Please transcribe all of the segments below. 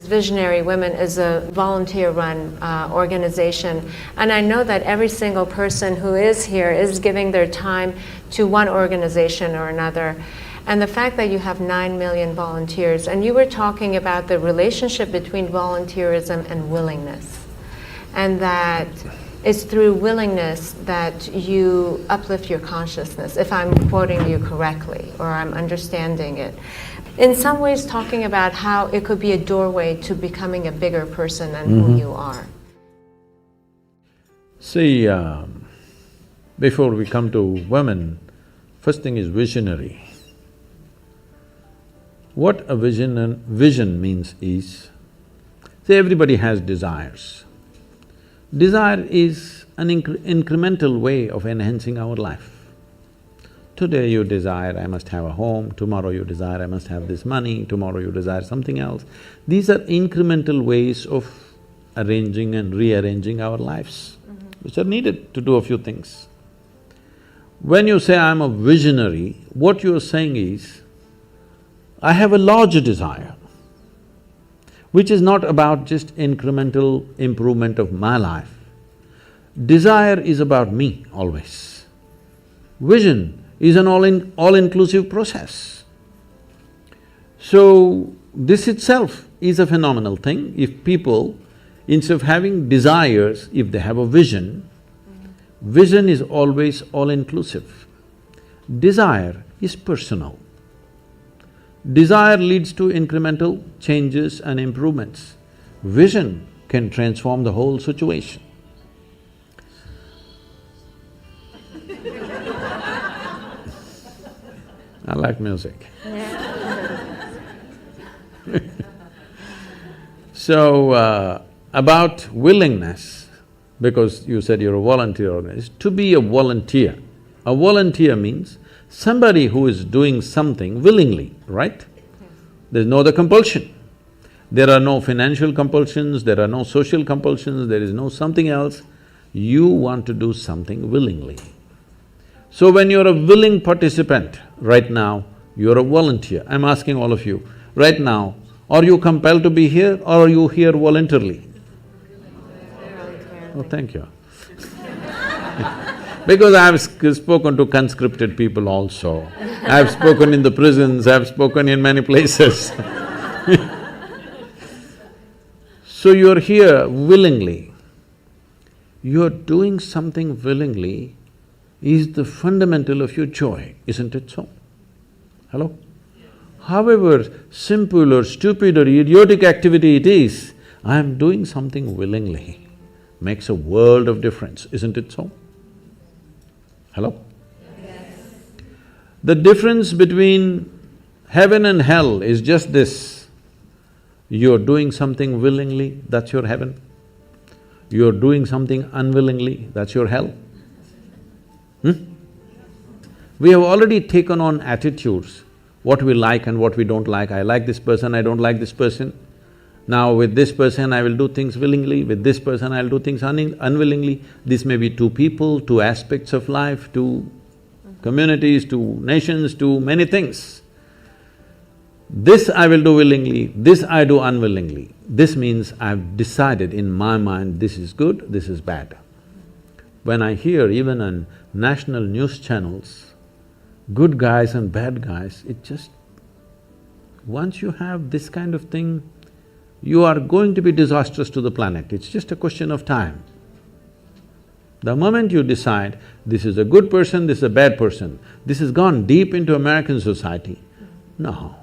Visionary Women is a volunteer-run organization, and I know that every single person who is here is giving their time to one organization or another. And the fact that you have 9 million volunteers, and you were talking about the relationship between volunteerism and willingness, and that it's through willingness that you uplift your consciousness, if I'm quoting you correctly, or I'm understanding it. In some ways talking about how it could be a doorway to becoming a bigger person than who you are. See, before we come to women, first thing is visionary. What a vision means is, see, everybody has desires. Desire is an incremental way of enhancing our life. Today you desire, I must have a home, tomorrow you desire, I must have this money, tomorrow you desire something else. These are incremental ways of arranging and rearranging our lives, which are needed to do a few things. When you say, I'm a visionary, what you're saying is, I have a larger desire, which is not about just incremental improvement of my life. Desire is about me always. Vision is an all-inclusive process. So, this itself is a phenomenal thing. If people, instead of having desires, if they have a vision, vision is always all-inclusive. Desire is personal. Desire leads to incremental changes and improvements. Vision can transform the whole situation. I like music. So, about willingness, because you said you're a volunteer organization, to be a volunteer means somebody who is doing something willingly, right? There's no other compulsion. There are no financial compulsions, there are no social compulsions, there is no something else. You want to do something willingly. So when you're a willing participant, right now, you're a volunteer. I'm asking all of you, right now, are you compelled to be here or are you here voluntarily? Oh, thank you. Because I've spoken to conscripted people also, I've spoken in the prisons, I've spoken in many places. So you're here willingly. You're doing something willingly is the fundamental of your joy, isn't it so? Hello? However simple or stupid or idiotic activity it is, I'm doing something willingly, makes a world of difference, isn't it so? Hello? Yes. The difference between heaven and hell is just this, you're doing something willingly, that's your heaven. You're doing something unwillingly, that's your hell. We have already taken on attitudes, what we like and what we don't like. I like this person, I don't like this person. Now with this person I will do things willingly, with this person I'll do things unwillingly. This may be two people, two aspects of life, two communities, two nations, two many things. This I will do willingly, this I do unwillingly. This means I've decided in my mind, this is good, this is bad. When I hear even on national news channels, good guys and bad guys, it just… once you have this kind of thing, you are going to be disastrous to the planet, it's just a question of time. The moment you decide, this is a good person, this is a bad person, this has gone deep into American society. No,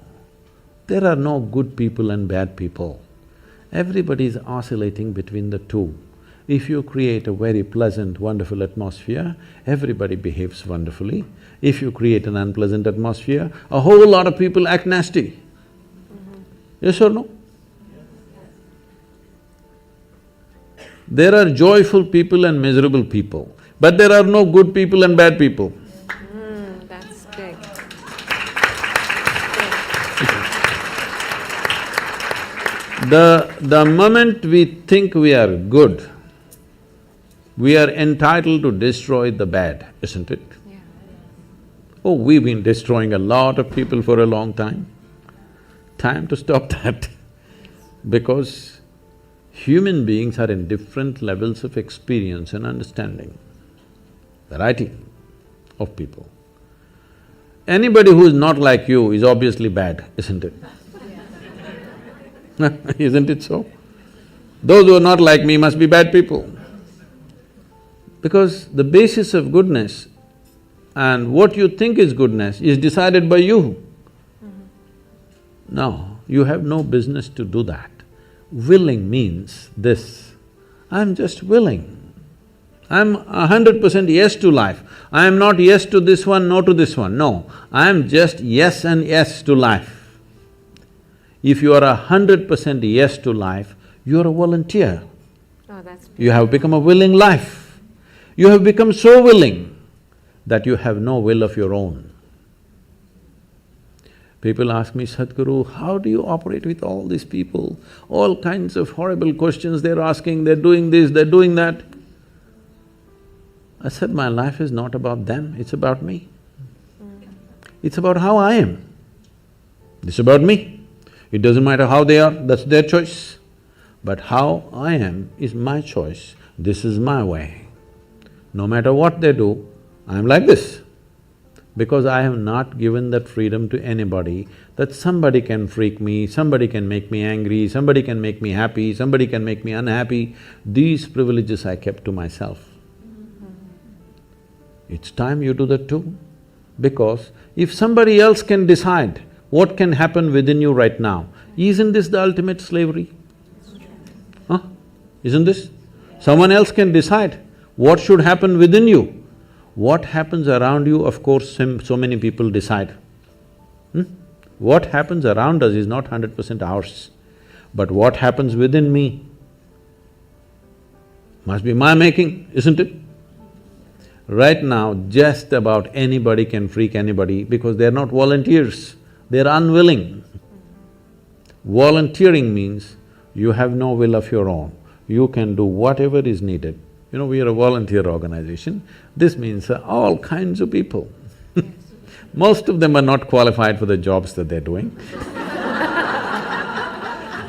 there are no good people and bad people. Everybody is oscillating between the two. If you create a very pleasant, wonderful atmosphere, everybody behaves wonderfully. If you create an unpleasant atmosphere, a whole lot of people act nasty. Yes or no? There are joyful people and miserable people, but there are no good people and bad people. That's big. The moment we think we are good, we are entitled to destroy the bad, isn't it? Yeah. Oh, we've been destroying a lot of people for a long time. Time to stop that. Because human beings are in different levels of experience and understanding, variety of people. Anybody who is not like you is obviously bad, isn't it? Isn't it so? Those who are not like me must be bad people. Because the basis of goodness and what you think is goodness is decided by you. No, you have no business to do that. Willing means this, I'm just willing. I'm 100% yes to life. I am not yes to this one, no to this one, no. I am just yes and yes to life. If you are 100% yes to life, you are a volunteer. Oh, that's beautiful. You have become a willing life. You have become so willing that you have no will of your own. People ask me, Sadhguru, how do you operate with all these people? All kinds of horrible questions they're asking, they're doing this, they're doing that. I said, my life is not about them, it's about me. It's about how I am. It's about me. It doesn't matter how they are, that's their choice. But how I am is my choice, this is my way. No matter what they do, I'm like this. Because I have not given that freedom to anybody that somebody can freak me, somebody can make me angry, somebody can make me happy, somebody can make me unhappy. These privileges I kept to myself. It's time you do that too. Because if somebody else can decide what can happen within you right now, isn't this the ultimate slavery? Huh? Isn't this? Someone else can decide what should happen within you. What happens around you, of course, so many people decide. What happens around us is not 100% ours. But what happens within me must be my making, isn't it? Right now, just about anybody can freak anybody because they're not volunteers, they're unwilling. Volunteering means you have no will of your own, you can do whatever is needed. You know, we are a volunteer organization, this means all kinds of people. Most of them are not qualified for the jobs that they're doing.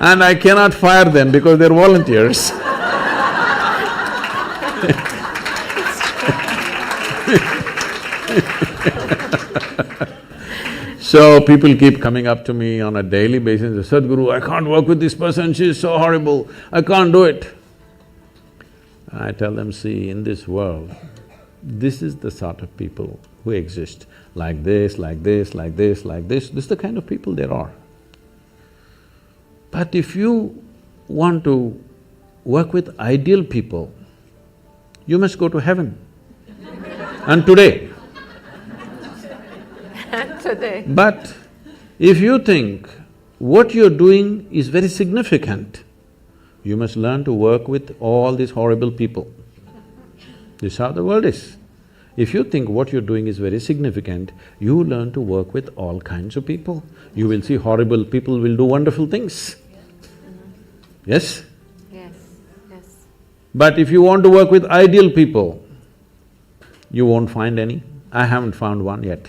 And I cannot fire them because they're volunteers. So people keep coming up to me on a daily basis, Sadhguru, I can't work with this person, she's so horrible, I can't do it. I tell them, see, in this world, this is the sort of people who exist, like this, like this, like this, like this is the kind of people there are. But if you want to work with ideal people, you must go to heaven. And today. Today. But if you think what you're doing is very significant, you must learn to work with all these horrible people. This is how the world is. If you think what you're doing is very significant, you learn to work with all kinds of people. You will see horrible people will do wonderful things. Yes? Yes, yes. But if you want to work with ideal people, you won't find any. I haven't found one yet.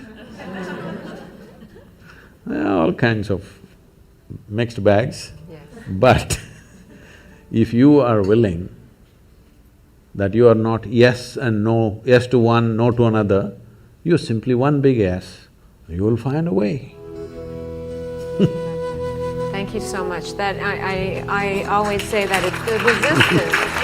All kinds of mixed bags. Yes. But if you are willing that you are not yes and no, yes to one, no to another, you're simply one big yes, you will find a way. Thank you so much. That I always say that it's the resistance